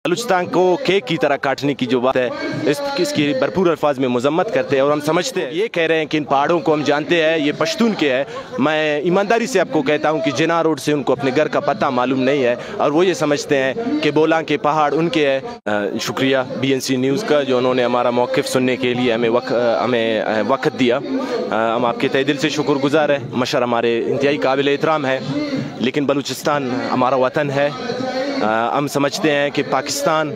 बलूचिस्तान को केक की तरह काटने की जो बात है इसकी भरपूर अल्फाज में मजम्मत करते हैं और हम समझते हैं, ये कह रहे हैं कि इन पहाड़ों को हम जानते हैं, ये पश्तून के है। मैं ईमानदारी से आपको कहता हूँ कि जिना रोड से उनको अपने घर का पता मालूम नहीं है और वो ये समझते हैं कि बोलां के पहाड़ उनके है। शुक्रिया BNC न्यूज़ का जो उन्होंने हमारा मौक़िफ़ सुनने के लिए हमें वक्त दिया। हम आपके तहे दिल से शुक्रगुजार है। मशर हमारे इंतहाई काबिल एहतराम है, लेकिन बलूचिस्तान हमारा वतन है। हम समझते हैं कि पाकिस्तान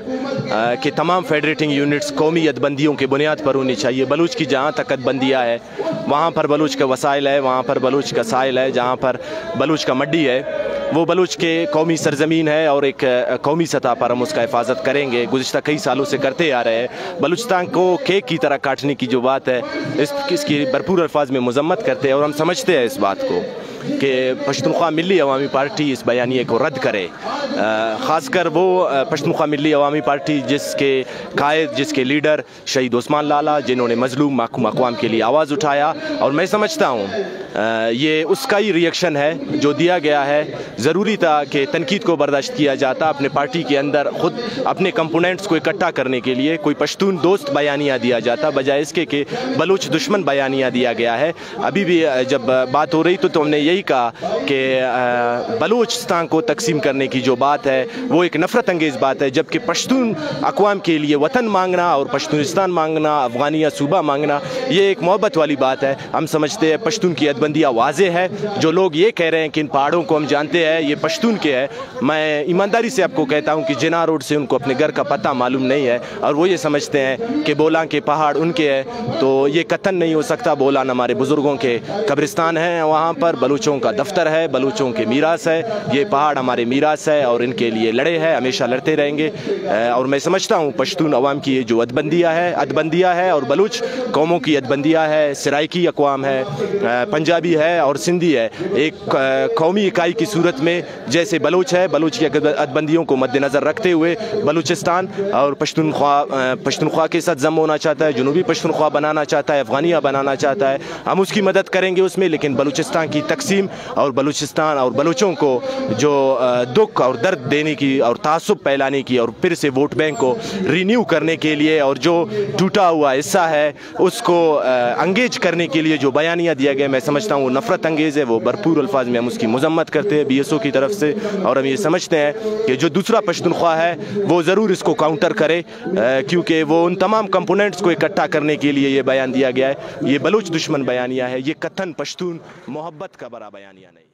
के तमाम फेडरेटिंग यूनिट्स कौमी अदबंदियों के बुनियाद पर होनी चाहिए। बलूच की जहाँ तक अदबंदियाँ है वहाँ पर बलूच का वसाइल है, वहाँ पर बलूच का साइल है, जहाँ पर बलूच का मड्डी है वो बलूच के कौमी सरजमीन है और एक कौमी सतह पर हम उसका हिफाजत करेंगे। गुज़िश्ता कई सालों से करते आ रहे हैं। बलूचिस्तान को केक की तरह काटने की जो बात है इसकी भरपूर अल्फाज में मजम्मत करते हैं और हम समझते हैं इस बात को कि पश्तूनख्वा मिली अवामी पार्टी इस बयानिए को रद्द करे। ख़ासकर वो पश्तूनख्वा मिली अवामी पार्टी जिसके कायद, जिसके लीडर शहीद उस्मान लाला, जिन्होंने मजलूम महकूम अक़वाम के लिए आवाज़ उठाया। और मैं समझता हूँ ये उसका ही रिएक्शन है जो दिया गया है। ज़रूरी था कि तनकीद को बर्दाश्त किया जाता, अपने पार्टी के अंदर ख़ुद अपने कंपोनेंट्स को इकट्ठा करने के लिए कोई पश्तून दोस्त बयानिया दिया जाता, बजाय इसके कि बलूच दुश्मन बयानिया दिया गया है। अभी भी जब बात हो रही तो हमने यही कहा कि बलूचिस्तान को तकसीम करने की जो बात है वो एक नफ़रत अंगेज़ बात है, जबकि पश्तून अक़वाम के लिए वतन मांगना और पश्तूनिस्तान मांगना, अफ़गानिया सूबा मांगना, ये एक मोहब्बत वाली बात है। हम समझते हैं पश्तून की अदबंदियाँ वाज़ेह है। जो लोग ये कह रहे हैं कि इन पहाड़ों को हम जानते हैं, ये पश्तून के है, मैं ईमानदारी से आपको कहता हूँ कि जिना रोड से उनको अपने घर का पता मालूम नहीं है और वो ये समझते हैं कि बोलां के पहाड़ उनके है। तो ये कतन नहीं हो सकता। बोलां हमारे बुज़ुर्गों के कब्रिस्तान हैं, वहाँ पर बलूचों का दफ्तर है, बलूचों के मीरास है। ये पहाड़ हमारे मीरास है और इनके लिए लड़े हैं, हमेशा लड़ते रहेंगे। और मैं समझता हूँ पश्तून अवाम की जो अदबंदियाँ है और बलूच कौमों की अदबंदियाँ है, सराइकी अक़वाम है, पंजाबी है और सिंधी है, एक कौमी इकाई की सूरत में जैसे बलूच है। बलूच की अदबंदियों को मद्देनज़र रखते हुए बलूचिस्तान और पश्तूनख्वा के साथ जम होना चाहता है, जनूबी पश्तूनख्वा बनाना चाहता है, अफ़गानिया बनाना चाहता है। हम उसकी मदद करेंगे उसमें, लेकिन बलूचिस्तान की तकसीम और बलूचिस्तान और बलूचों को जो दुख और दर्द देने की और तासुब फैलाने की और फिर से वोट बैंक को रीन्यू करने के लिए और जो टूटा हुआ हिस्सा है उसको अंगेज करने के लिए जो बयानिया दिया गया, मैं समझता हूँ वो नफ़रत अंगेज़ है। वो भरपूर अल्फाज में हम उसकी मजम्मत करते हैं BSO की तरफ से और हम ये समझते हैं कि जो दूसरा पश्तूनख्वा है वो ज़रूर इसको काउंटर करे, क्योंकि वो उन तमाम कंपोनेंट्स को इकट्ठा करने के लिए ये बयान दिया गया है। ये बलूच दुश्मन बयानिया है, ये कथन पश्तून मोहब्बत का बड़ा बयानिया नहीं।